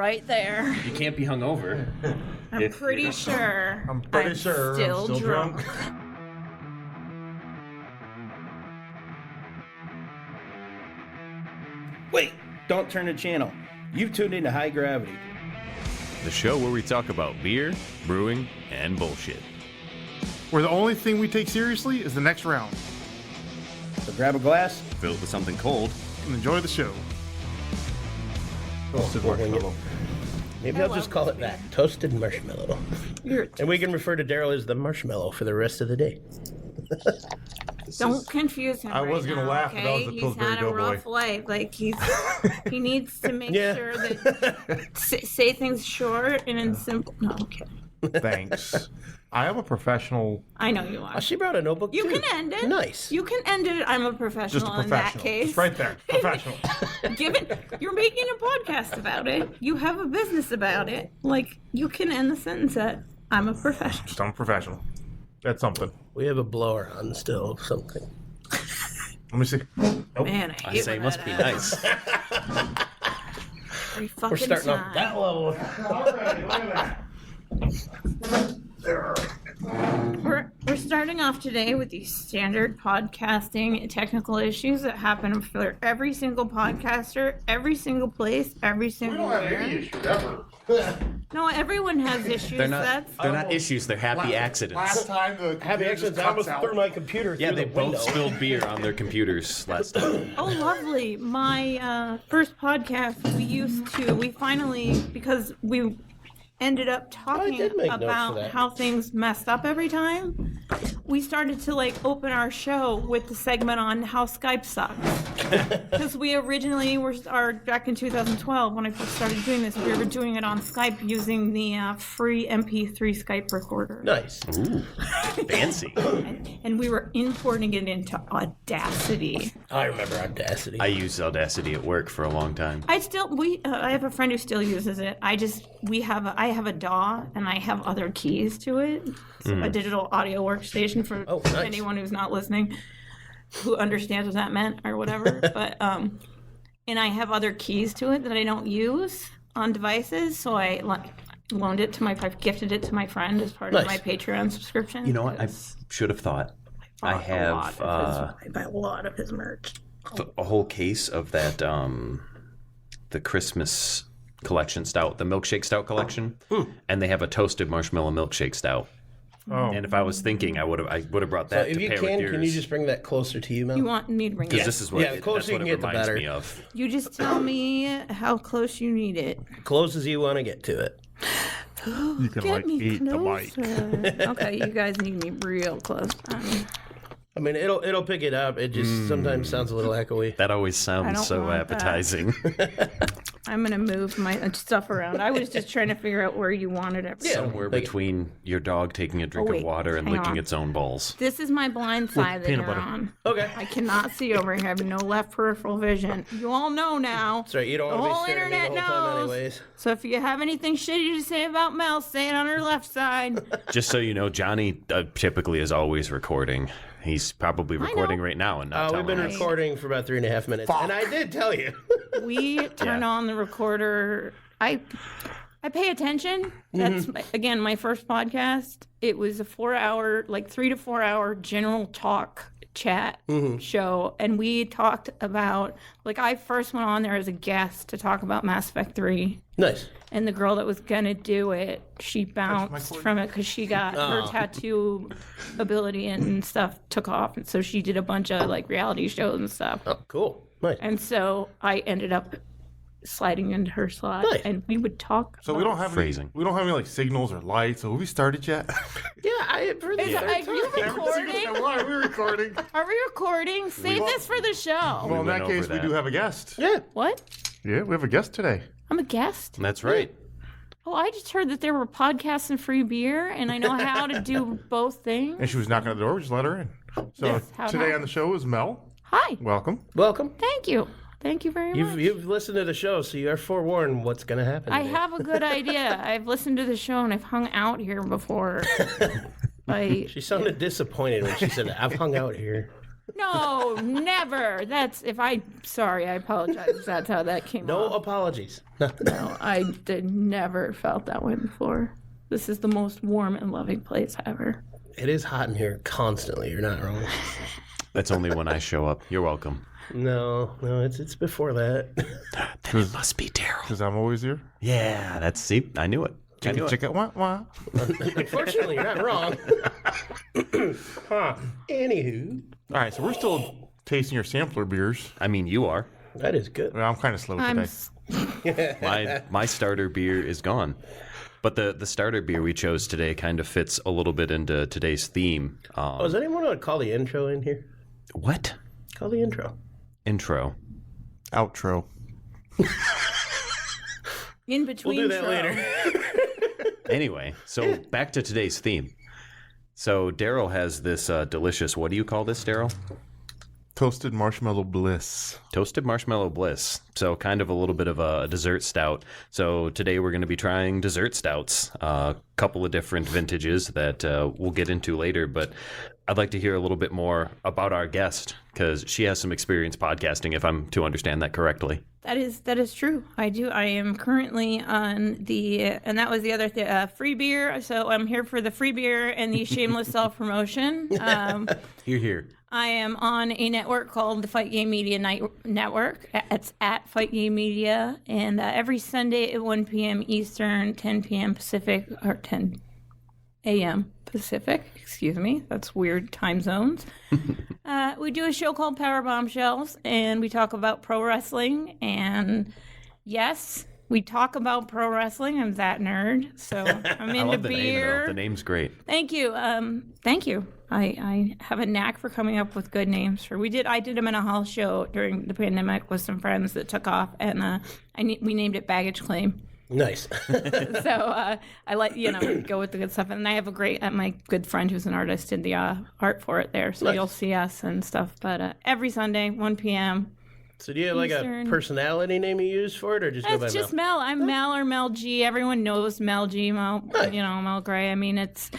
right there. You can't be hungover. I'm pretty sure I'm still drunk. Wait, don't turn the channel. You've tuned into High Gravity. The show where we talk about beer, brewing, and bullshit. Where the only thing we take seriously is the next round. So grab a glass. Fill it with something cold. And enjoy the show. Toasted Marshmallow. Maybe I'll just call it that. Toasted Marshmallow. And we can refer to Daryl as the Marshmallow for the rest of the day. Don't confuse him. I was gonna laugh, but that was the He's Pillsbury had a Doughboy. rough life. Like he needs to make sure that say things short and in simple. No, okay. Thanks. I am a professional. I know you are. Oh, she brought a notebook You too. can end it. Nice. You can end it. I'm a professional Just a in that professional. case. It's right there. Professional. Given you're making a podcast about it, you have a business about it. Like you can end the sentence at "I'm a professional." Just I'm a professional. That's something. We have a blower on the stove, something. Let me see. Oh. Man, I hate say when must that be happens. nice. Every fucking We're starting time. off that level. Alrighty, look at that. We're starting off today with these standard podcasting technical issues that happen for every single podcaster, every single place, every We single don't have year. any issues ever. No, everyone has issues. They're not issues, they're happy accidents. Last time the Happy computer accidents. just I almost cuts threw out. my computer Yeah, through they the both window. spilled beer on their computers last time. Oh, lovely. My first podcast, we finally, because we ended up talking did make notes for about that. how things messed up every time, we started to open our show with the segment on how Skype sucks. Because we originally back in 2012 when I first started doing this, we were doing it on Skype using the free MP3 Skype recorder. Nice. Ooh, fancy. And we were importing it into Audacity. I remember Audacity. I used Audacity at work for a long time. I have a friend who still uses it. I have a DAW and I have other keys to it. So a digital audio workstation for nice. anyone who's not listening, who understands what that meant or whatever. But and I have other keys to it that I don't use on devices. So I gifted it to my friend as part of my Patreon subscription. You know what? I should have thought. I have I buy a lot of his merch. a whole case of that, the Christmas collection stout, the milkshake stout collection, and they have a toasted marshmallow milkshake stout. Oh. And if I was thinking, I would have brought So that if to you pair with can yours. you just bring that closer to you, Mel? You want me to bring it? Because this is what, Yeah, the closer that's what you it can get, the reminds better. me of. You just tell me how close you need it. Close as you want to get to it. You can Get me eat the mic. closer. Okay, you guys need me real close. I mean, it'll pick it up. It just sometimes sounds a little echoey. That always I don't sounds so want that. appetizing. I'm gonna move my stuff around. I was just trying to figure out where you wanted it. Somewhere between your dog taking a drink wait, of water and hang licking on. its own balls. This is my blind side that peanut you're butter. on. Okay. I cannot see over here. I have no left peripheral vision. You all know now. That's right. You don't The want to whole be staring at me internet the whole time knows. anyways. So if you have anything shitty to say about Mel, say it on her left side. Just so you know, Johnny typically is always recording. He's probably recording right now and not We've telling been us. recording for about 3.5 minutes. And I did tell you. We turn on the recorder. I pay attention. That's again my first podcast. It was a 4-hour, 3 to 4 hour general talk chat show, and we talked about I first went on there as a guest to talk about Mass Effect 3. Nice. And the girl that was gonna do it, she bounced from it because she got her tattoo ability and stuff took off, and so she did a bunch of reality shows and stuff. Oh, cool. Nice. And so I ended up sliding into her slot, Nice. and we would talk. So we don't have Phrasing. we don't have any signals or lights. So have we started yet? Yeah, I for the Are third you time. recording? Why are we recording? Are we recording? Save this for the show. Well, in went that over case, we that. do have a guest. Yeah. What? Yeah, we have a guest today. I'm a guest. That's right. Oh, I just heard that there were podcasts and free beer, and I know how to do both things. And she was knocking at the door. We just let her in. So Yes, how today nice. on the show is Mel. Hi. Welcome. Welcome. Thank you. Thank you very much. You've listened to the show, so you are forewarned what's going to happen. I today. have a good idea. I've listened to the show and I've hung out here before. She sounded disappointed when she said, "I've hung out here." No, never. Sorry, I apologize if that's how that came No off. apologies. No, I never felt that way before. This is the most warm and loving place ever. It is hot in here constantly. You're not wrong. That's only when I show up. You're welcome. No, it's before that. Then it must be Daryl. Because I'm always here. Yeah, see, I knew it. Check it. Wah, wah. Unfortunately, you're not wrong. Anywho, All right, so we're still tasting your sampler beers. I mean, you are. that is good. Well, I'm kind of slow I'm today. My starter beer is gone. But the starter beer we chose today kind of fits a little bit into today's theme. Does anyone want to call the intro in here? What? Call the intro. Intro. Outro. in between. We'll do that later. Anyway, so back to today's theme. So Daryl has this delicious, what do you call this, Daryl? Toasted Marshmallow Bliss. Toasted Marshmallow Bliss. So kind of a little bit of a dessert stout. So today we're going to be trying dessert stouts. A couple of different vintages that we'll get into later. But I'd like to hear a little bit more about our guest because she has some experience podcasting, if I'm to understand that correctly. That is true. I do. I am currently on and that was the other thing, free beer. So I'm here for the free beer and the shameless self-promotion. Here. I am on a network called the Fight Game Media Network. It's at Fight Game Media. And every Sunday at 1 p.m. Eastern, 10 p.m. Pacific, or 10 a.m. Pacific, excuse me. That's weird time zones. We do a show called Power Bombshells, and we talk about pro wrestling. And yes, we talk about pro wrestling. I'm that nerd, so I'm into I love the beer. name, though. The name's great. Thank you. Thank you. I have a knack for coming up with good names. I did them in a house show during the pandemic with some friends that took off, and we named it Baggage Claim. Nice. So I like go with the good stuff, and I have my good friend who's an artist did the art for it there, so Nice. You'll see us and stuff. But every Sunday, 1 p.m. So do you have like Eastern. a personality name you use for it, or just go by It's just Mel? Mel. I'm Mel or Mel G. Everyone knows Mel G. Mel Gray. I mean, it's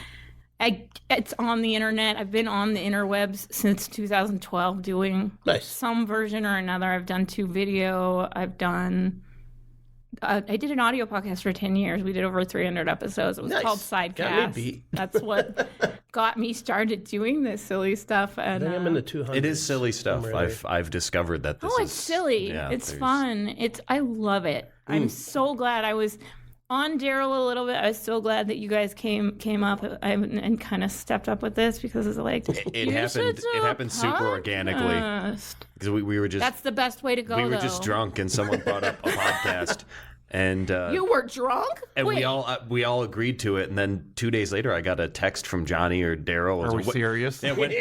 on the internet. I've been on the interwebs since 2012 doing Nice. some version or another. I've done 2 video. I've done. I did an audio podcast for 10 years. We did over 300 episodes. It was Nice. called Sidecast. Got me beat. That's what got me started doing this silly stuff. And I think I'm in the 200s. It is silly stuff. somewhere I've discovered that this it's silly. yeah, It's there's- fun. I love it. I'm so glad I was on Daryl a little bit. I was so glad that you guys came up and kind of stepped up with this because it's like It happened super organically because we were just That's the best way to go. we were just though. drunk and someone brought up a podcast and You were drunk? and Wait, we all agreed to it, and then 2 days later I got a text from Johnny or Daryl. Are we serious? Yeah, when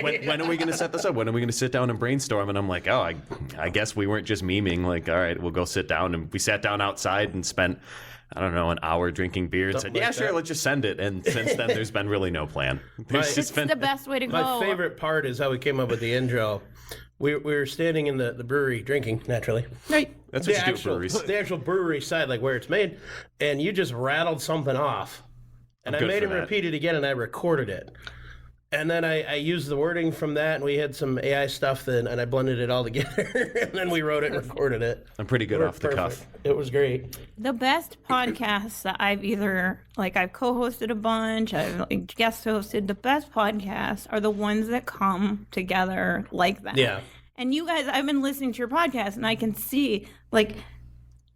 are we going to set this up? When are we going to sit down and brainstorm? And I'm like, oh, I guess we weren't just memeing. Like, all right, we'll go sit down. And we sat down outside and spent, I don't know, an hour drinking beer and Something said, yeah, like sure, that. let's just send it. And since then, there's been really no plan. There's It's just been the best way to go. My favorite part is how we came up with the intro. We were standing in the brewery drinking, naturally. Right. That's what you do at breweries. The actual brewery side, like where it's made, and you just rattled something off. And I good made for him that. repeat it again, and I recorded it. And then I used the wording from that, and we had some AI stuff, and I blended it all together, and then we wrote it and recorded it. I'm pretty good off the cuff. It was great. The best podcasts that I've I've co-hosted a bunch, I've guest hosted. The best podcasts are the ones that come together like that. Yeah. And you guys, I've been listening to your podcast, and I can see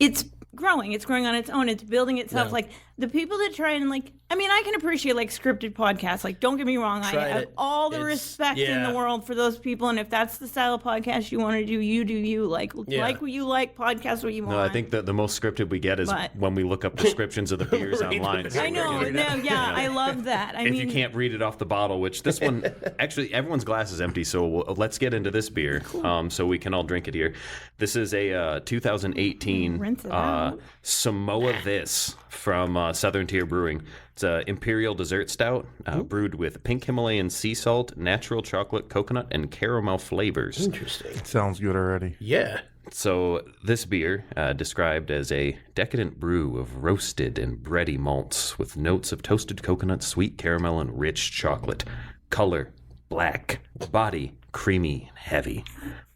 it's growing. It's growing on its own. It's building itself. Yeah. Like the people that try and I can appreciate scripted podcasts. Don't get me wrong. I Tried have it. all the It's- respect in the yeah. world for those people. And if that's the style of podcast you want to do, you do you. Like what you like, podcast what you want. No, I think that the most scripted we get is But- when we look up descriptions of the beers online. I know. I love that. If you can't read it off the bottle, which this one, actually, everyone's glass is empty, so let's get into this beer so we can all drink it here. This is a 2018 Rinse it out. Samoa This from Southern Tier Brewing. It's an Imperial Dessert Stout brewed with pink Himalayan sea salt, natural chocolate, coconut, and caramel flavors. Interesting. Sounds good already. Yeah. So this beer, described as a decadent brew of roasted and bready malts with notes of toasted coconut, sweet caramel, and rich chocolate. Color, black. Body, creamy, heavy.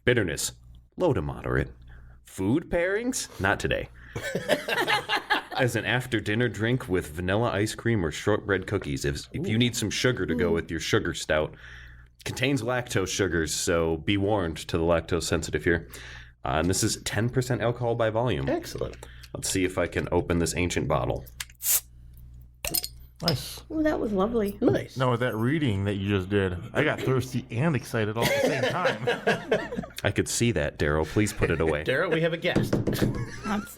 Bitterness, low to moderate. Food pairings, not today. As an after-dinner drink with vanilla ice cream or shortbread cookies. If you need some sugar to go with your sugar stout. Contains lactose sugars, so be warned to the lactose sensitive here. And this is 10% alcohol by volume. Excellent. Let's see if I can open this ancient bottle. Nice. Oh, that was lovely. Nice. No, with that reading that you just did, I got thirsty and excited all at the same time. I could see that, Daryl. Please put it away. Daryl, we have a guest.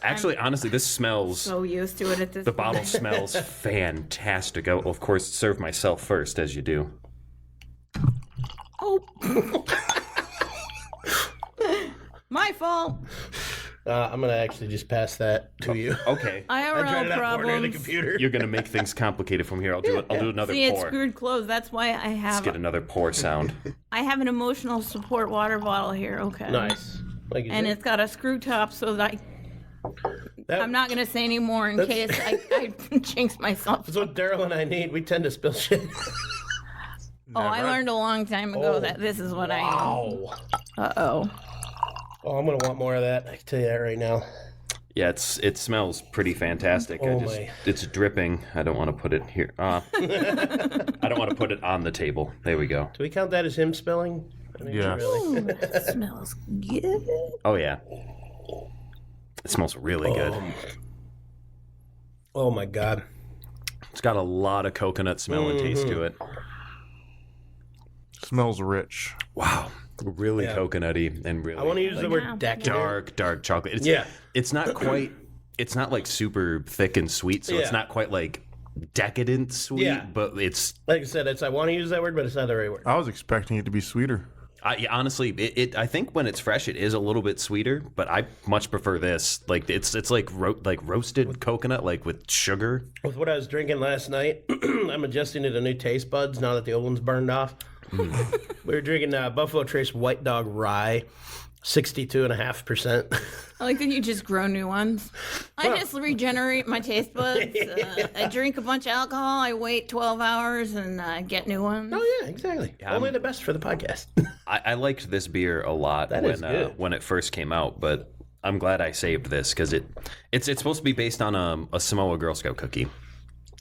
Actually, honestly, this smells... So used to it at this The point. bottle smells fantastic. I will, of course, serve myself first, as you do. Oh. My fault. I'm going to actually just pass that to you. Okay. I tried IRL it out more near the problems. computer. You're going to make things complicated from here. I'll do another See, it's pour. screwed closed. That's why I Let's have get another pour sound. an emotional support water bottle here. Okay. Nice. Like you And said. it's got a screw top so that I'm not going to say any more in case I jinx myself. That's what Daryl and I need. We tend to spill shit. Oh, I learned a long time ago Oh. that this is what I am. Wow. Uh-oh. Oh, I'm going to want more of that. I can tell you that right now. Yeah, it smells pretty fantastic. Oh, my. It's dripping. I don't want to put it here. I don't want to put it on the table. There we go. Do we count that as him spilling? I mean, Yeah. Really. Ooh, that smells good. Oh, yeah. It smells really good. Oh, my God. It's got a lot of coconut smell and taste to it. Smells rich. Wow. Really Yeah. coconutty and really I want to use the word decadent. dark chocolate. It's not quite, it's not like super thick and sweet, so it's Yeah. not quite like decadent sweet, Yeah. but it's, Like I said, I want to use that word, but it's not the right word. I was expecting it to be sweeter. honestly, I think when it's fresh, it is a little bit sweeter, but I much prefer this. Like it's like roasted coconut, like with sugar. With what I was drinking last night, I'm adjusting to the new taste buds now that the old one's burned off. We were drinking Buffalo Trace White Dog Rye, 62.5%. I like that you just grow new ones. I just regenerate my taste buds. I drink a bunch of alcohol. I wait 12 hours and get new ones. Oh yeah, exactly. Only the best for the podcast. I liked this beer a lot is good. when it first came out, but I'm glad I saved this because it's supposed to be based on a Samoa Girl Scout cookie.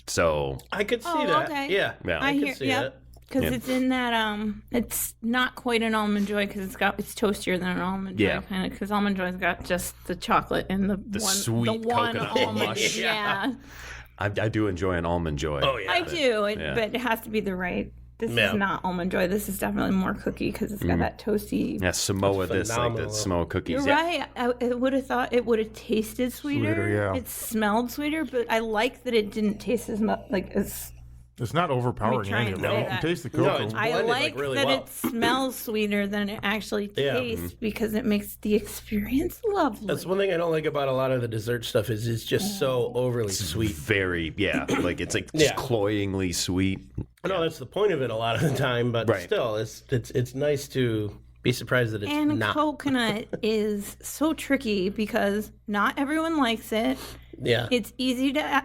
So I could see Oh, that. okay. Yeah, Yeah. I hear, could see yep. that. Because it's in that it's not quite an Almond Joy because it's toastier than an Almond Joy Yeah. kind of because Almond Joy's got just the chocolate and the sweet one coconut almond. mush. Yeah, I do enjoy an Almond Joy. Oh yeah. I do, yeah. but it has to be the right. This Yeah. is not Almond Joy. This is definitely more cookie because it's got that toasty. Yeah, Samoa That's this like the phenomenal. Samoa cookies. You're Yeah. right. I would have thought it would have tasted sweeter. Sweeter, yeah. It smelled sweeter, but I like that it didn't taste as much as. It's not overpowering Let me try any and of say it. You that. can taste the No, cocoa. it's- I blended, like like, really that well. it smells sweeter than it actually Yeah. tastes because it makes the experience lovely. That's one thing I don't like about a lot of the dessert stuff is it's just so overly sweet. Very, like it's like just Yeah. cloyingly sweet. I know that's the point of it a lot of the time, but Right. still, it's nice to be surprised that it's And not. coconut is so tricky because not everyone likes it. Yeah. It's easy to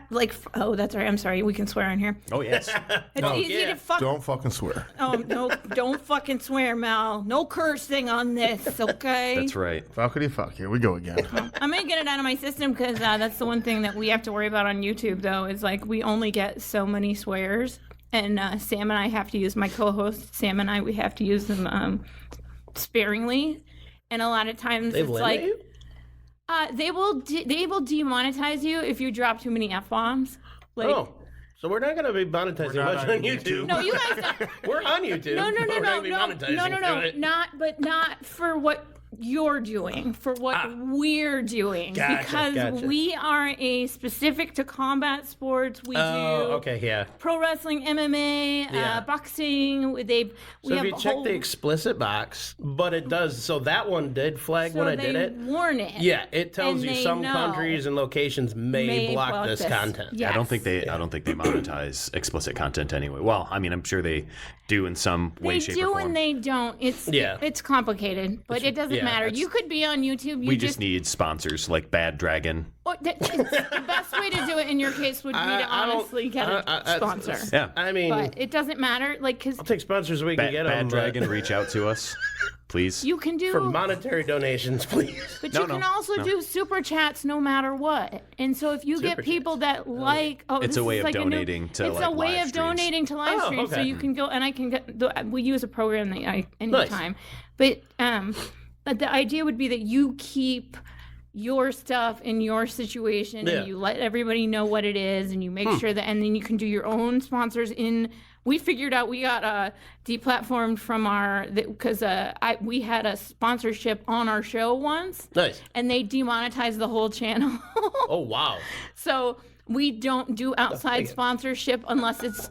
oh, that's right. I'm sorry. We can swear in here. Oh yes. It's easy yeah. to fuck. Don't fucking swear. Oh no! Don't fucking swear, Mel. No cursing on this, okay? That's right. Fuckity fuck. Here we go again. I'm gonna get it out of my system because that's the one thing that we have to worry about on YouTube, though, is like we only get so many swears, and Sam and I have to use my co-host. Sam and I we have to use them sparingly, and a lot of times They it's limit like you? they will demonetize you if you drop too many f-bombs. Like, Oh, so we're not going to be monetizing not much on on YouTube. no, you guys don't. We're on YouTube. No, but we're not gonna be monetizing for it. not for what you're doing, for what we're doing, Gotcha, because gotcha. we are a specific to combat sports. We Oh, do okay, yeah. pro wrestling, MMA, Yeah. boxing. We So if have you a check whole, the explicit box, but it does. So that one did flag so when I they did it. warn it. Yeah, it tells and you they some know. countries and locations may block this content. Yes. I don't think they monetize explicit content anyway. Well, I mean, I'm sure they do in some way, They shape, do or form. and they don't. It's complicated, but it doesn't matter. You could be on YouTube. We just need sponsors like Bad Dragon. The best way to do it in your case would be to honestly get a sponsor. Yeah. I mean, But it doesn't matter, like, because I'll take sponsors we can get them. Bad Dragon, reach out to us, please. you can do For monetary donations, please. But you can also do super chats no matter what. And so if you get Super people that like, It's a way of donating to, it's like, a way live of streams. donating to live streams. So okay. you can go and I can get. We use a program that anytime. But the idea would be that you keep your stuff in your situation and you let everybody know what it is and you make sure that, and then you can do your own sponsors in. We figured out we got deplatformed from because we had a sponsorship on our show once. Nice. And they demonetized the whole channel. Oh, wow. So we don't do outside sponsorship unless it's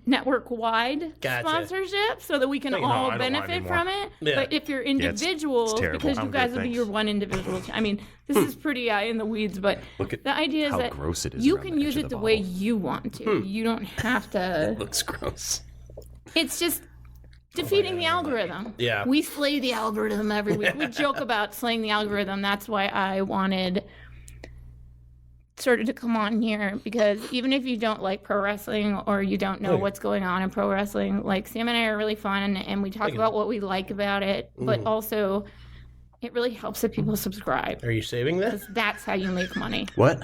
network-wide sponsorship, so that we can all I don't want benefit any from more. it. Yeah. But if you're individuals, terrible. because you I'm guys good, would be thanks. your one individual. I mean, this is pretty in the weeds, but Look at the idea is how that gross it is you around can the use edge of it the the way bottle. you want to. You don't have to. Looks gross. It's just defeating the algorithm. Yeah. We slay the algorithm every week. We joke about slaying the algorithm. That's why I wanted sort of to come on here, because even if you don't like pro wrestling or you don't know what's going on in pro wrestling, like Sam and I are really fun and we talk about what we like about it, but also it really helps that people subscribe. Are you saving that? That's how you make money. What?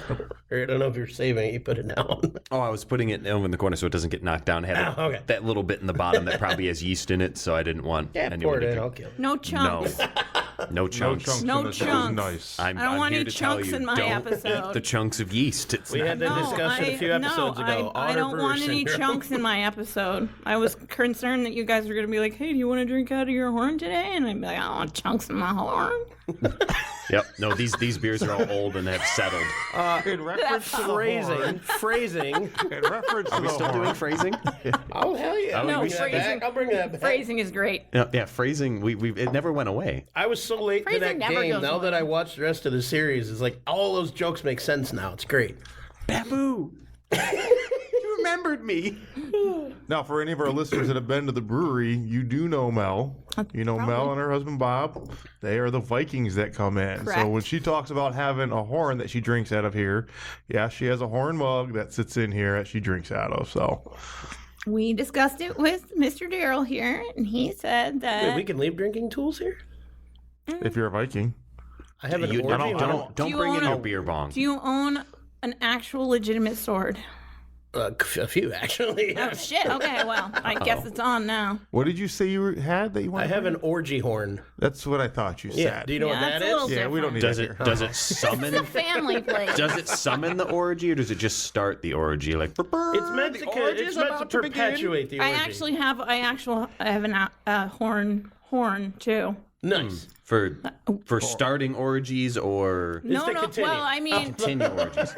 Or I don't know if you're saving it. You put it down. Oh, I was putting it over in the corner so it doesn't get knocked down. It had Oh, okay. that little bit in the bottom that probably has yeast in it, so I didn't want Yeah, anyone pour it to in. drink. I'll kill it. No chunks. No chunks. No in this. That was chunks. Nice. I'm I don't want here any to tell chunks you, in my don't episode. eat the chunks of yeast. It's We not had that discussion a few episodes ago. I don't want any chunks in my episode. I was concerned that you guys were going to be like, hey, do you want to drink out of your horn today? And I'd be like, I don't want chunks in my horn. Yep. No, these beers are all old and have settled. In reference to the Phrasing. horn, in reference to Are we the still horn, doing phrasing? Oh, hell yeah. No, Bring that phrasing. back. I'll bring that back. Phrasing is great. Yeah, phrasing. It never went away. I was so late to Phrasing that never game. goes Now away. that I watched the rest of the series, it's like all those jokes make sense now. It's great. Babu, you remembered me. Now, for any of our listeners that have been to the brewery, you do know Mel. You know Mel and her husband Bob. They are the Vikings that come in. Correct. So when she talks about having a horn that she drinks out of here, yeah, she has a horn mug that sits in here that she drinks out of. So We discussed it with Mr. Darrell here, and he said that Wait, we can leave drinking tools here? if you're a Viking, I have an You orgy. don't Do you bring in own your a- beer bong. do you own an actual legitimate sword? A few, actually. Oh, shit. Okay, well, I guess it's on now. what did you say you had that you I wanted? have an orgy horn. That's what I thought you said. Yeah. Do you know what Yeah, that that's a little is? Yeah, we don't need Does that it here. does it summon? It's a family place. Does it summon the orgy, or does it just start the orgy? Like It's meant to perpetuate the orgy. I actually have a horn too. Nice. for starting orgies or No, to no. continue. Well, I mean, continue orgies.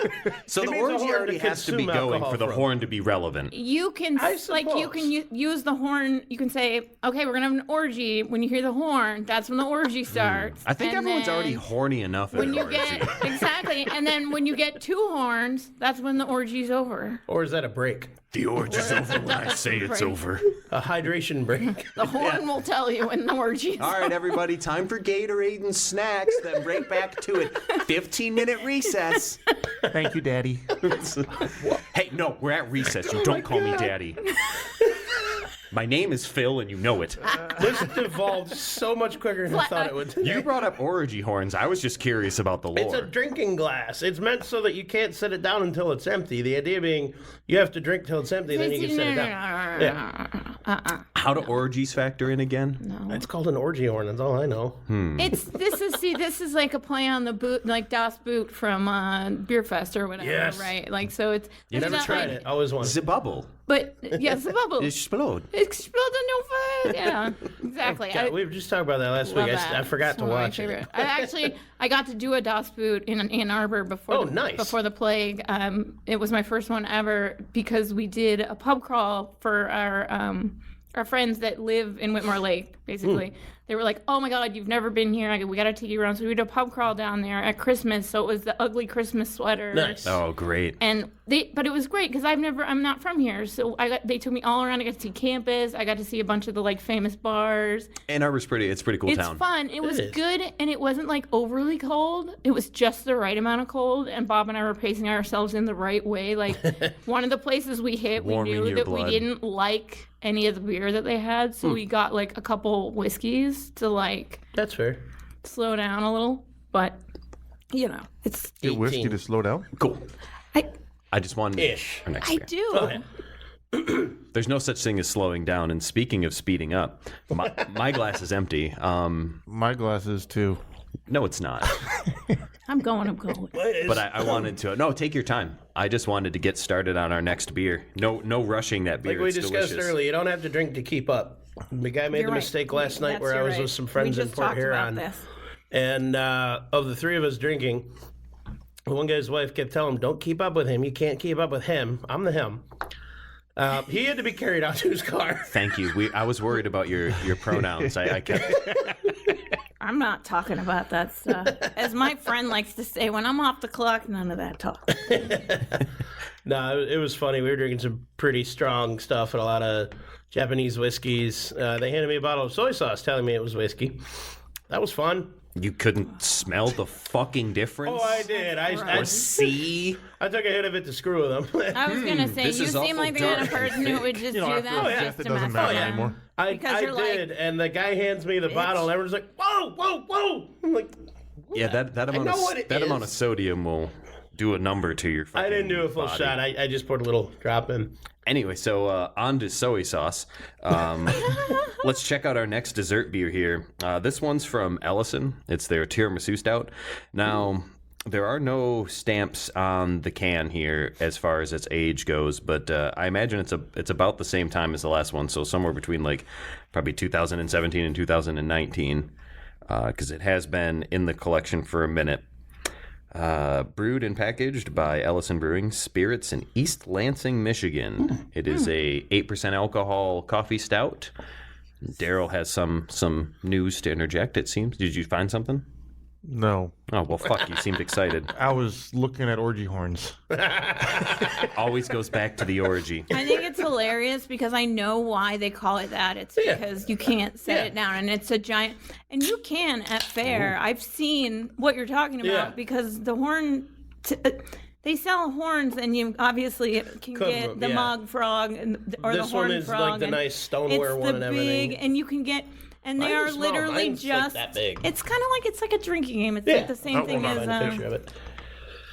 So the means the orgy horn already to has to be consume going alcohol for the from. horn to be relevant. you can I use the horn. You can say, okay, we're gonna have an orgy. When you hear the horn, that's when the orgy starts. I think And everyone's then already horny enough at when an you orgy. get exactly, and then when you get two horns, that's when the orgy's over. Or is that a break? The orgy's over when I say it's Break. over. A hydration break. The horn will tell you when the orgy's All right, everybody, time for Gatorade and snacks. Then right back to it. 15-minute recess. Thank you, Daddy. Hey, no, we're at recess. You don't call me daddy. My name is Phil, and you know it. This devolved so much quicker than I thought it would. You brought up orgy horns. I was just curious about the It's a lore. drinking glass. It's meant so that you can't set it down until it's empty. The idea being you have to drink till it's empty, then you can set it down. Yeah. How do orgies factor in again? It's called an orgy horn. That's all I know. This is like a play on the boot, like Das Boot from Beer Fest or whatever, Yes. right? Like so, it's Never not tried like, it. Always wanted. The bubble. But yes, the bubble Explode. explode no fire. Yeah, exactly. Yeah, we were just talking about that last love week. that. I forgot It's to one of my watch it. favorite. I got to do a Das Boot in Ann Arbor before. Oh, nice. Before the plague, it was my first one ever because we did a pub crawl for our friends that live in Whitmore Lake, basically. they were like, "Oh my God, you've never been here. We got to take you around." So we did a pub crawl down there at Christmas. So it was the ugly Christmas sweater. Nice. Oh, great. And but it was great because I'm not from here. So they took me all around. I got to see campus. I got to see a bunch of the like famous bars. Ann Arbor's it's a pretty cool It's town. fun. It was is. good, and it wasn't like overly cold. It was just the right amount of cold. And Bob and I were pacing ourselves in the right way. Like one of the places we hit, we Warming knew your that blood. we didn't like any of the beer that they had, so we got like a couple whiskeys to like That's fair. slow down a little. But it's Get whiskey 18. to slow down. Cool. I I just wanted Ish. for next I year. do. Go ahead. There's no such thing as slowing down. And speaking of speeding up, my glass is empty. My glasses too. No, it's not. I'm going. But I wanted to. No, take your time. I just wanted to get started on our next beer. No rushing that beer. Like we It's discussed delicious. earlier, you don't have to drink to keep up. The guy made You're the right. mistake last night That's where I you're was right. with some friends we in just Port talked Huron. about this. And of the three of us drinking, one guy's wife kept telling him, "Don't keep up with him. You can't keep up with him. I'm the him." He had to be carried out to his car. Thank you. I was worried about your pronouns. I kept. I'm not talking about that stuff. As my friend likes to say, when I'm off the clock, none of that talk. No, it was funny. We were drinking some pretty strong stuff and a lot of Japanese whiskeys. They handed me a bottle of soy sauce telling me it was whiskey. That was fun. You couldn't smell the fucking difference? Oh, I did. Or see? I took a hit of it to screw with them. I was gonna say, this you is seem awful like the kind of dark. person who would just do after that a death, just it to doesn't mess matter with anymore. I Because you're like, did, and the guy hands me the bottle, and everyone's like, "Whoa, whoa, whoa!" I'm like, Yeah, that amount know what of it that amount of is. sodium will do a number to your. I didn't do a full body. shot. I just poured a little drop in. Anyway, so on to soy sauce. Let's check out our next dessert beer here. This one's from Ellison. It's their tiramisu stout. Now, there are no stamps on the can here as far as its age goes, but I imagine it's about the same time as the last one, so somewhere between like probably 2017 and 2019, because it has been in the collection for a minute. Brewed and packaged by Ellison Brewing Spirits in East Lansing, Michigan. It is a 8% alcohol coffee stout. Daryl has some news to interject, it seems. Did you find something? No, Oh, well, fuck, you seemed excited. I was looking at orgy horns. Always goes back to the orgy. I think it's hilarious because I know why they call it that. It's because you can't set it down, and it's a giant. And you can at fair. I've seen what you're talking about Yeah. because the horn. They sell horns, and you obviously can Cook get them, the yeah. mug frog or the This horn one is frog. like the and nice stoneware it's one the and big, everything. and you can get. And they Mine are is small. literally Mine's, like, just that big. It's kind of like it's like a drinking game. It's Yeah. like the same I'll thing find a as picture of it.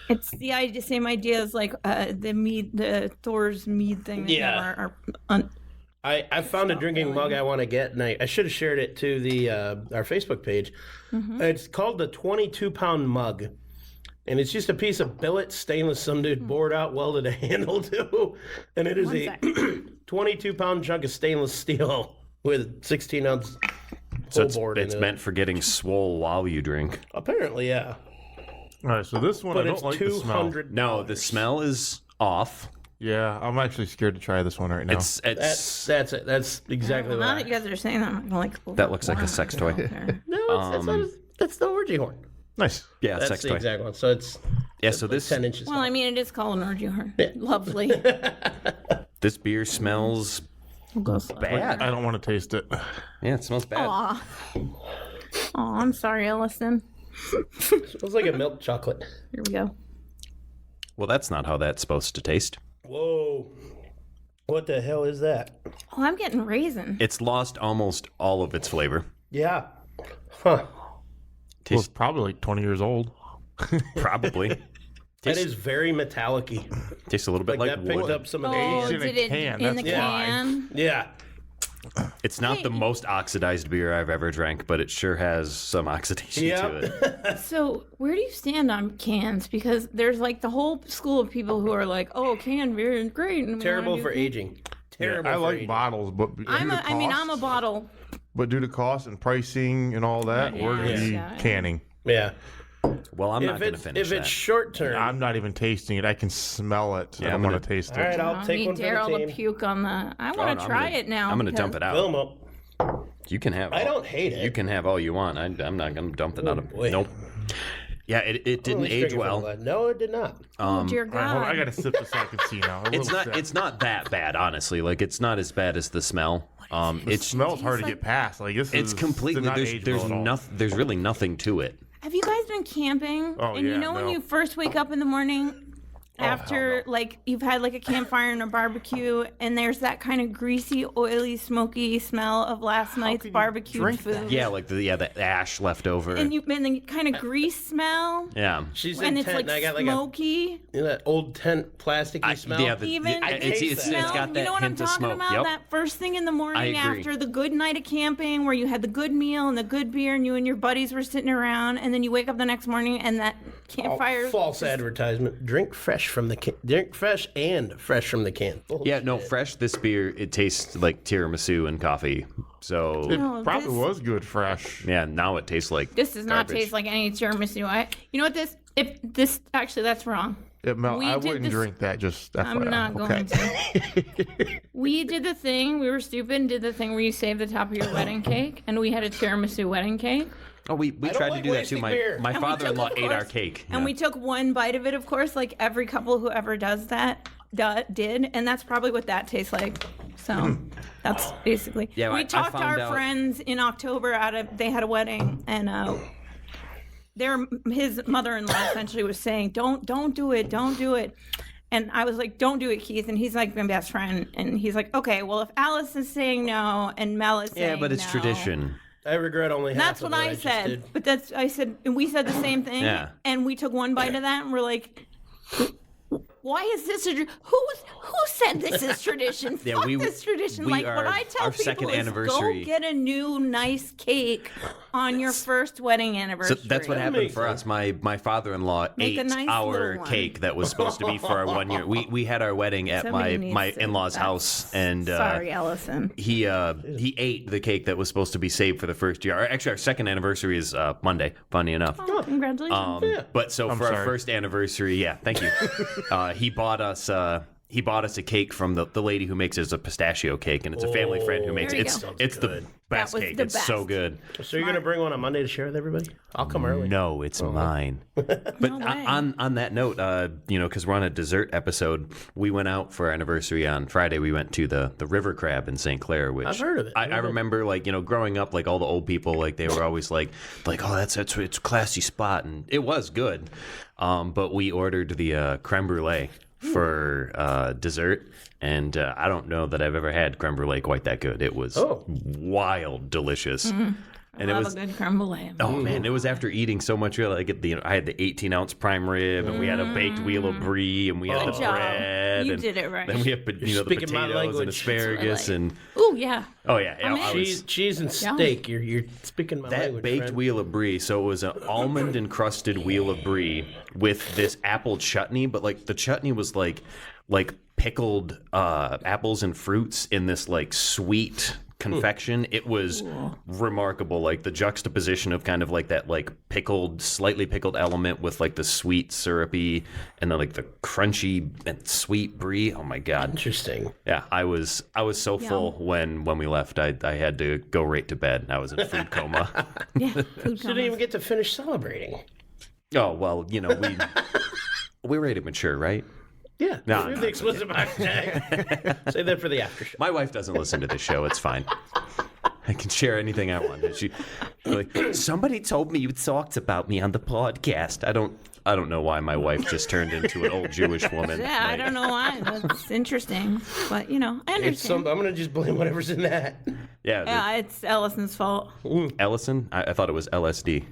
it's the idea, same idea as like the Thor's mead thing. That Yeah. are I found a drinking mug I want to get, and I should have shared it to the our Facebook page. It's called the 22-pound mug, and it's just a piece of billet stainless some dude bored out, welded a handle to, and it is One a sec. 22-pound chunk of stainless steel with 16-ounce So whole board it's in meant it. for getting swole while you drink. Apparently, yeah, All right, so this one but I it's don't like the smell. $200. No, the smell is off. Yeah, I'm actually scared to try this one right now. It's That's it. That's exactly now what. that you guys are saying that, I'm like that looks like a sex toy. No, that's the orgy horn. Nice. Yeah, That's sex the toy. exact one. So it's Yeah, so this 10 inches. Well, tall. I mean, it is called an orgy horn. Lovely. this beer smells bad. I don't want to taste it. Yeah, it smells bad. Aw. Aw, I'm sorry, Ellison. Smells like a milk chocolate. Here we go. Well, that's not how that's supposed to taste. Whoa. What the hell is that? Oh, I'm getting raisin. It's lost almost all of its flavor. Yeah. Huh. Well, it's probably like 20 years old. Probably. That is very metallic-y. Tastes a little bit Like like that picked wood. up some of the... Oh, in a did it can, in the that's why. can? Yeah. It's not the most oxidized beer I've ever drank, but it sure has some oxidation to it. So, where do you stand on cans? Because there's like the whole school of people who are like, "Oh, canned beer is great." And we Terrible wanna for do- aging. Terrible I for like aging. bottles, but I'm a bottle. But due to cost and pricing and all that, we're going to be Yeah. canning. Yeah. Well, I'm not If going to it's, finish if that. it's short term... I'm not even tasting it. I can smell it. Yeah, I I'm don't gonna- want to taste All right, it. I'll I take need one for Daryl the to team. puke on the. I Oh, want no, to try it now. I'm going to dump it Fill out. 'em up. You can have. I don't hate it. You can have all you want. I'm not going to dump it out of. boy. Nope. Yeah, it didn't age well. No, it did not. Oh dear All right, hold on, I God. gotta sip this so I can see now. It's not that bad, honestly. Like it's not as bad as the smell. It smells hard to get past. Like this it's is completely did not age well at all. there's really nothing to it. Have you guys been camping? Oh, and yeah, you know when no. you first wake up in the morning after like you've had like a campfire and a barbecue and there's that kind of greasy, oily, smoky smell of last night's can you barbecued drink food. that? Yeah, like the ash left over. And the kind of grease smell. yeah. She's And in it's tent, like and I got like smoky. that old tent plasticky smell. Yeah, Even I taste it's smell, got that you know what I'm hint of talking smoke. about? Yep. That first thing in the morning I agree. after the good night of camping where you had the good meal and the good beer and you and your buddies were sitting around and then you wake up the next morning and that campfire. False advertisement. Drink fresh from the can. Drink fresh and fresh from the can. Yeah, no, fresh. This beer, it tastes like tiramisu and coffee. So It No, probably this- was good fresh. yeah, now it tastes like This does not garbage. taste like any tiramisu. You know what actually that's wrong. Yeah, Mel, We I did wouldn't this- drink that. Just FYI. I'm not going to. We did the thing. We were stupid and did the thing where you save the top of your wedding cake, and we had a tiramisu wedding cake. Oh, we don't tried like to do that too. wasting My beer. my And we took, father-in-law of ate our course- cake. And we took one bite of it, of course, like every couple who ever does that did, and that's probably what that tastes like. So that's basically. Yeah, we I talked to found our out- friends in October they had a wedding, and his mother-in-law essentially was saying, don't do it. And I was like, don't do it, Keith. And he's like my best friend. And he's like, okay, well, if Alice is saying no and Mel is saying Yeah, but it's no, tradition. I regret only half That's of what what I just said. did. But and we said the same thing. Yeah. And we took one bite of that and we're like, why is this who said this is tradition? Yeah, Fuck we- this tradition. we Like what are- I tell our people second is anniversary- go get a new nice cake on your first wedding So anniversary. that's what happened makes for us. My father-in-law Make ate a nice our little one. cake that was supposed to be for our 1 year. We had our wedding at Somebody my needs to- in-laws' that's- house, and Sorry, Allison. he ate the cake that was supposed to be saved for the first year. Actually, our second anniversary is Monday. Funny enough. Oh, congratulations. But so for our sorry. first anniversary, yeah, thank you. He bought us a cake from the lady who makes it. It's a pistachio cake, and it's a family friend who makes There it. you It's go. it's the best was cake. the It's so best. good. So you're gonna bring one on Monday to share with everybody? I'll come early. No, it's mine. But No way. on that note, because we're on a dessert episode, we went out for our anniversary on Friday. We went to the River Crab in St. Clair, which I've heard of it. I remember, growing up, like all the old people, like they were always like, oh, it's a classy spot, and it was good. But we ordered the creme brulee for dessert. And I don't know that I've ever had creme brulee quite that good. It was wild delicious. And it Love was a good creme brulee. oh man, it was after eating so much. I had the 18-ounce prime rib, and we had a baked wheel of brie, and we had the Good job. bread. You and did it right. Then we had the speaking my potatoes and language. asparagus, and Ooh, yeah. oh yeah, I'm in. I was, Cheese and steak. You're speaking my that language. baked friend. wheel of brie. So it was an almond encrusted wheel of brie with this apple chutney, but like the chutney was like pickled apples and fruits in this like sweet confection. It was remarkable, like the juxtaposition of kind of like that like slightly pickled element with like the sweet syrupy and then like the crunchy and sweet brie. Oh my god. Interesting. Yeah, I was so full when we left. I had to go right to bed. I was in food coma. Yeah. Food Didn't even get to finish celebrating. Oh well, we're ready to mature, right? Yeah. No, Leave no, the explicit box tag. Save that for the after show. My wife doesn't listen to this show. It's fine. I can share anything I want. She like somebody told me you talked about me on the podcast. I don't know why my wife just turned into an old Jewish woman. Yeah, I Like, don't know why. That's interesting. But, I understand. I'm gonna just blame whatever's in that. Yeah, Yeah, it's Ellison's fault. Ellison. I thought it was LSD.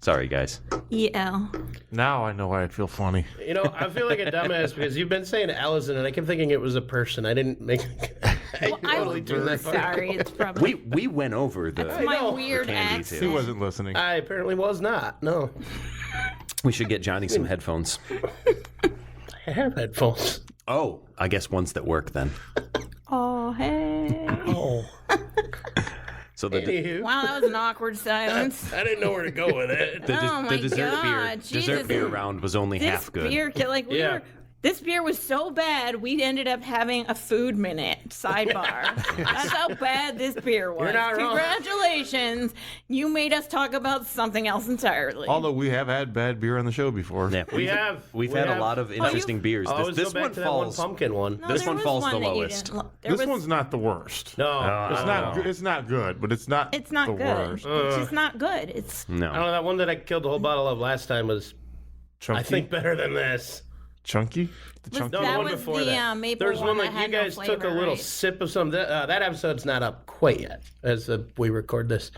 Sorry, guys. E-L. Now I know why I'd feel funny. I feel like a dumbass because you've been saying Allison, and I kept thinking it was a person. I didn't make. I totally turned that phone. Sorry, it's probably We went over the. my know. weird candy, too. He accent. wasn't listening. I apparently was not. No, We should get Johnny some headphones. I have headphones. Oh, I guess ones that work then. Oh, hey. Oh, So the anywho, Wow, that was an awkward silence. I didn't know where to go with it. the Oh my dessert God, beer Jesus. round was only This half good. beer, like Yeah. This beer was so bad, we ended up having a food minute sidebar. That's how bad this beer was. You're not wrong. Congratulations. You made us talk about something else entirely. Although we have had bad beer on the show before. Yeah, we've had a lot of interesting beers. I always This go back one to that one falls. pumpkin one. No, this there one was falls the that you lowest. didn't This one's not the worst. No, It's not. It's not good, but it's not. It's not the good. worst. It's just not good. It's I don't know, that one that I killed the whole bottle of last time was, Chunky. I think, better than this. Chunky. The chunky. No, That the one was before the, that. maple There's one one that that had you no guys took a flavor, little right? sip of some. That episode's not up quite yet as we record this.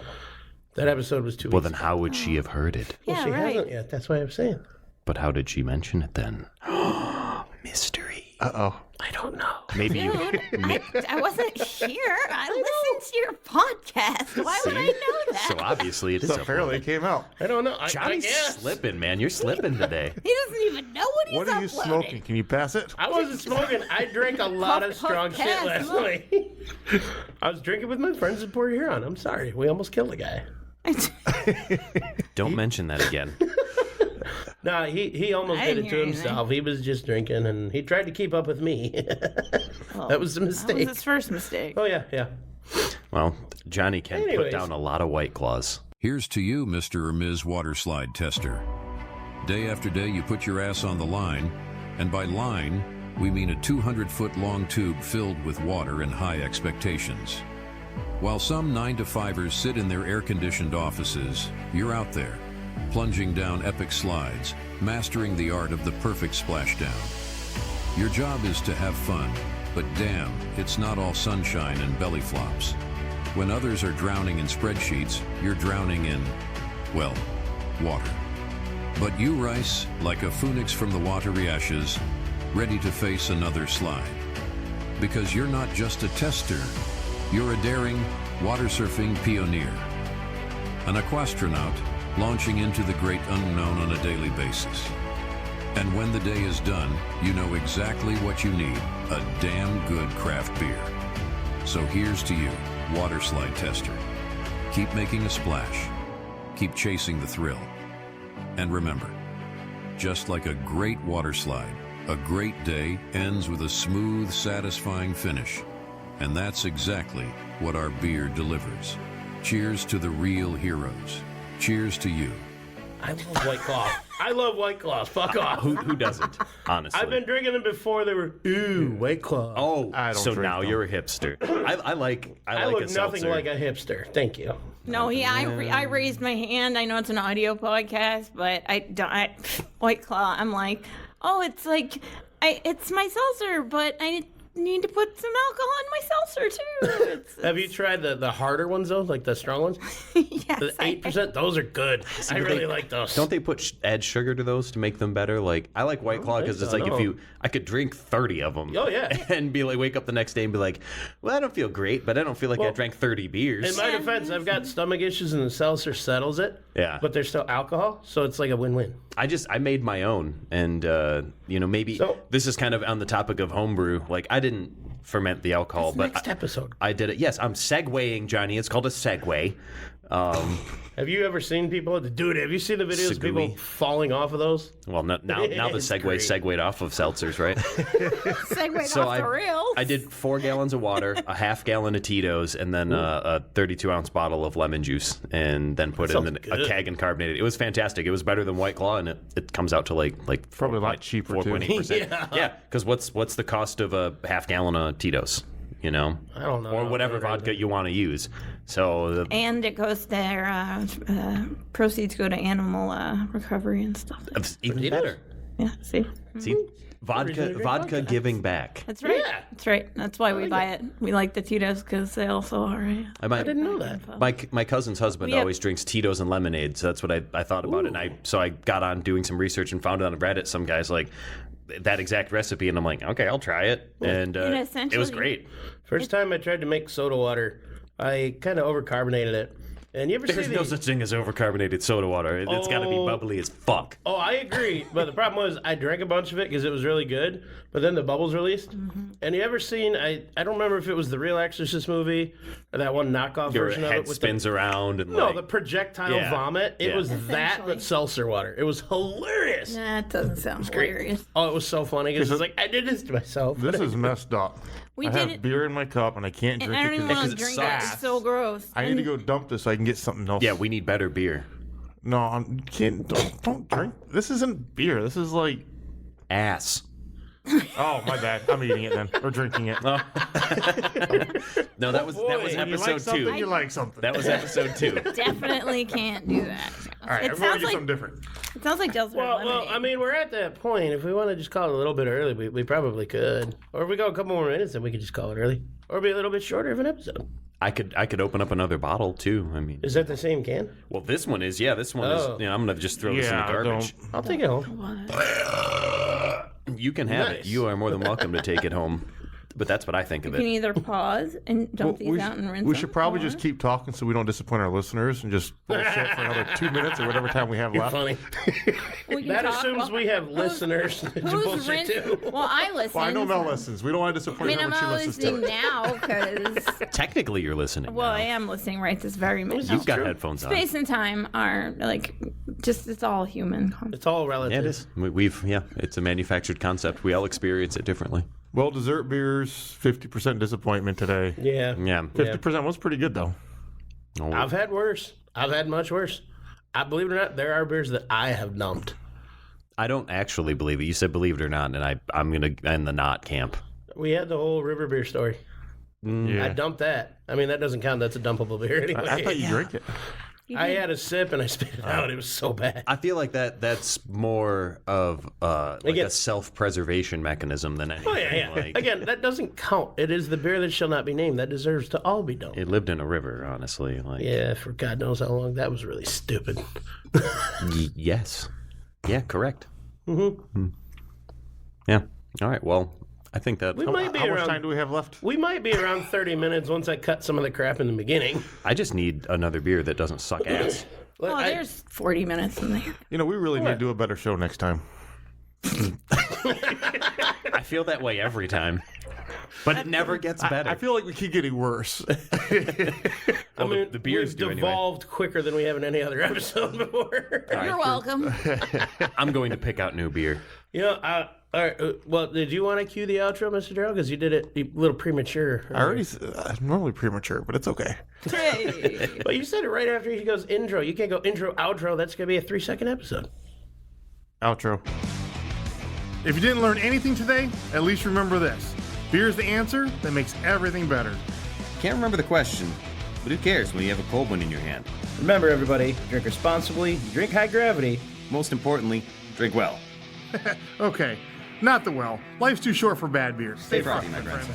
That episode was 2 Well, weeks then how would she have heard it? ago. Yeah, She right. hasn't yet. That's why I'm saying. But how did she mention it then? Mystery. Uh-oh. I don't know. Maybe you. Dude, I wasn't here. I listened to your podcast. Why would I know that? So obviously it is So a apparently it came out. I don't know. I Johnny's guess. slipping, man. You're slipping today. He doesn't even know what he's What are you uploading. smoking? Can you pass it? I wasn't smoking. I drank a lot of Puff, strong puff, shit pass, last look. night. I was drinking with my friends in Port Huron. I'm sorry. We almost killed a guy. Don't mention that again. No, he almost I did didn't it to hear himself. He was just drinking, and he tried to keep up with me. That was a That mistake. was his first mistake. Oh, yeah. Well, Johnny can put Anyways. down a lot of White Claws. Here's to you, Mr. or Ms. Waterslide Tester. Day after day, you put your ass on the line, and by line, we mean a 200-foot long tube filled with water and high expectations. While some 9-to-5ers sit in their air-conditioned offices, you're out there, plunging down epic slides, mastering the art of the perfect splashdown. Your job is to have fun, but damn, it's not all sunshine and belly flops. When others are drowning in spreadsheets, you're drowning in, well, water. But you rise like a phoenix from the watery ashes, ready to face another slide. Because you're not just a tester, you're a daring, water surfing pioneer. An aquastronaut launching into the great unknown on a daily basis. And when the day is done, you know exactly what you need, a damn good craft beer. So here's to you, water slide tester. Keep making a splash. Keep chasing the thrill. And remember, just like a great water slide, a great day ends with a smooth, satisfying finish. And that's exactly what our beer delivers. Cheers to the real heroes. Cheers to you. I love White Claw. I love White Claws. Fuck off. Who doesn't? Honestly. I've been drinking them before. They were, ooh, White Claw. Oh, I don't so drink now them. you're a hipster. I like I a look nothing seltzer. like a hipster. Thank you. No, I raised my hand. I know it's an audio podcast, but I don't. White Claw. I'm like, oh, it's like, it's my seltzer, but I need to put some alcohol in my seltzer too. Have you tried the harder ones though, like the strong ones? Yes, The 8%. Those are good. I really like those. Don't they add sugar to those to make them better? Like I like White Claw because it's like so, I could drink 30 of them. Oh, yeah. And be like, wake up the next day and be like, well, I don't feel great, but I don't feel like I drank 30 beers. In my defense, I've got stomach issues and the seltzer settles it. Yeah. But there's still alcohol, so it's like a win-win. I made my own, and maybe So- this is kind of on the topic of homebrew. Like I didn't ferment the alcohol, but Next episode. I did it. Yes, I'm segueing, Johnny. It's called a segue. Have you ever seen people? Dude, have you seen the videos of people Segui. falling off of those? Well, now the It's segue great. segued off of seltzers, right? Segue So off the rails. I did 4 gallons of water, a half gallon of Tito's, and then a 32-ounce bottle of lemon juice, and then put it in sounds a good. keg and carbonated. It was fantastic. It was better than White Claw, and it comes out to like Probably a lot cheaper, too. 4.8%. Yeah, because what's the cost of a half gallon of Tito's? You know, I don't know. or whatever vodka you want to use. So and it goes there. Proceeds go to animal recovery and stuff. it's even better. Yeah, see, See, vodka giving back. that's right. Yeah. That's right. That's why we buy it. We like the Tito's because they also are. I I didn't know that. My cousin's husband We have- always drinks Tito's and lemonade, so that's what I thought about it. And I got on doing some research and found it on Reddit. Some guys like that exact recipe, and I'm like, okay, I'll try it. And it was essentially- great. First time I tried to make soda water, I kind of overcarbonated it. And you ever see There's no such thing as overcarbonated soda water. It's got to be bubbly as fuck. Oh, I agree. But the problem was I drank a bunch of it because it was really good. But then the bubbles released. And you ever seen, I don't remember if it was the real Exorcist movie or that one knockoff Your version of head it. With spins around. And No, the projectile vomit. It Yeah. was that, but Essentially. seltzer water. It was hilarious. That doesn't sound hilarious. Oh, it was so funny because it's like, I did this to myself. This is messed up. We I did have it- beer in my cup and I can't And drink I it don't even 'cause want to it drink sucks. it. It's so gross. I need to go dump this so I can get something else. Yeah, we need better beer. No, I can't. Don't drink. This isn't beer. This is like. Ass. Oh, my bad. I'm eating it then, or drinking it. No, that was When you like episode something, 2. you like something. That was episode 2. Definitely can't do that. All right, It everyone sounds get like something different. it sounds like Delta Well, lemonade. I mean, we're at that point. If we want to just call it a little bit early, we probably could. Or if we go a couple more minutes, then we could just call it early. Or be a little bit shorter of an episode. I could open up another bottle too. I mean, Is that the same can? well, this one is. Yeah, this one is. Oh. You know, I'm gonna just throw this in the Yeah, garbage. don't. I'll take it home. You can have it. Nice. You are more than welcome to take it home. But that's what I think of you can it. either pause and dump these out and rinse we them, should probably or- just keep talking so we don't disappoint our listeners and just bullshit for another 2 minutes or whatever time we have left. Funny. we can That talk assumes while- we have listeners to Who's bullshit rinse? too. Well, I listen. Well, I know Mel listens. We don't want to I disappoint mean, her I'm when she not listens listening to it. now because, Technically, you're listening. well, now. I am listening right this very minute. You've got headphones on. Space and time are like just it's all human concept. It's all relative. Yeah, it is. We've it's a manufactured concept. We all experience it differently. Well, dessert beers, 50% disappointment today. Yeah. Yeah. 50% was pretty good, though. Oh, I've had worse. I've had much worse. I believe it or not, there are beers that I have dumped. I don't actually believe it. You said believe it or not, and I'm gonna in the not camp. We had the whole river beer story. Yeah. I dumped that. I mean, that doesn't count. That's a dumpable beer anyway. I thought you drank it. I had a sip and I spit it out. It was so bad. I feel like that's more of like Again- a self-preservation mechanism than anything. Oh, yeah. Like, Again, that doesn't count. It is the beer that shall not be named. That deserves to all be dumped. it lived in a river, honestly. Like, Yeah, for God knows how long. That was really stupid. yes. Yeah, correct. Mm-hmm. Yeah. All right. Well, I think that We might be How much around. time do we have left? We might be around 30 minutes once I cut some of the crap in the beginning. I just need another beer that doesn't suck ass. Oh, there's 40 minutes in there. You know, we really need to do a better show next time. I feel that way every time, but it never gets better. I feel like we keep getting worse. I mean, the beers we've do anyway. devolved quicker than we have in any other episode before. You're welcome. I'm going to pick out new beer. You know, all right, well, did you want to cue the outro, Mr. Darrell? Because you did it a little premature. I already, I'm normally premature, but it's okay. Hey. But you said it right after he goes intro. You can't go intro, outro. That's going to be a 3-second episode. Outro. If you didn't learn anything today, at least remember this. Beer is the answer that makes everything better. Can't remember the question, but who cares when you have a cold one in your hand? Remember, everybody, drink responsibly, drink high gravity. Most importantly, drink well. Okay, not the well. Life's too short for bad beers. Stay frosty, my friends.